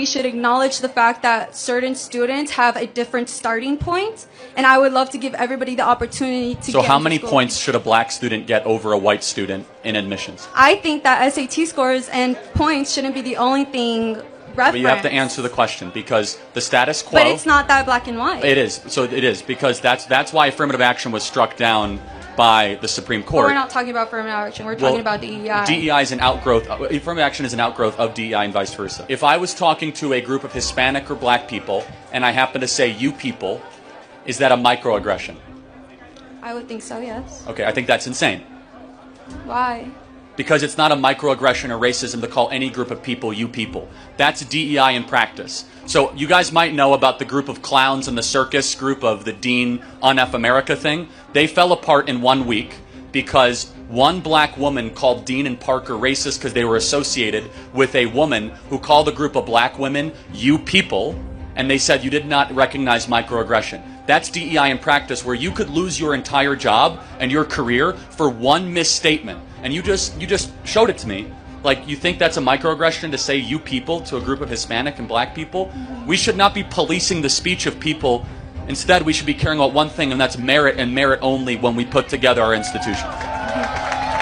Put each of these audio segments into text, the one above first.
We should acknowledge the fact that certain students have a different starting point, and I would love to give everybody the opportunity to So get how into many school. points should a black student get over a white student in admissions? I think that SAT scores and points shouldn't be the only thing referenced. But you have to answer the question, because the status quo... But it's not that black and white. It is. So it is, because that's why affirmative action was struck down by the Supreme Court. But we're not talking about affirmative action. We're talking about DEI. DEI is an outgrowth. Affirmative action is an outgrowth of DEI and vice versa. If I was talking to a group of Hispanic or black people and I happen to say "you people," is that a microaggression? I would think so, yes. Okay, I think that's insane. Why? Because it's not a microaggression or racism to call any group of people "you people." That's DEI in practice. So you guys might know about the group of clowns in the circus group of the Dean on F America thing. They fell apart in 1 week because one black woman called Dean and Parker racist because they were associated with a woman who called a group of black women "you people," and they said you did not recognize microaggression. That's DEI in practice, where you could lose your entire job and your career for one misstatement. And you just showed it to me. Like, you think that's a microaggression to say "you people" to a group of Hispanic and black people? We should not be policing the speech of people. Instead, we should be caring about one thing, and that's merit and merit only when we put together our institutions.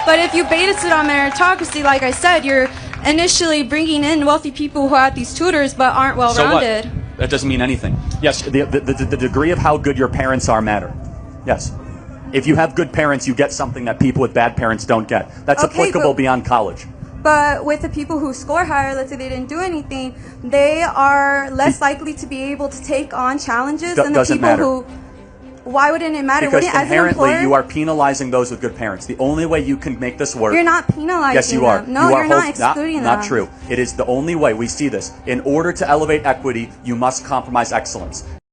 But if you base it on meritocracy, like I said, you're initially bringing in wealthy people who have these tutors but aren't well-rounded. So what? That doesn't mean anything. Yes, the degree of how good your parents are matter. Yes. If you have good parents, you get something that people with bad parents don't get. That's applicable beyond college. But with the people who score higher, let's say they didn't do anything, they are less likely to be able to take on challenges than the people who... Why wouldn't it matter? Because as inherently an employer, you are penalizing those with good parents. The only way you can make this work... You're not penalizing Yes, you are. them. No, you're not excluding them. Not true. It is the only way. We see this. In order to elevate equity, you must compromise excellence.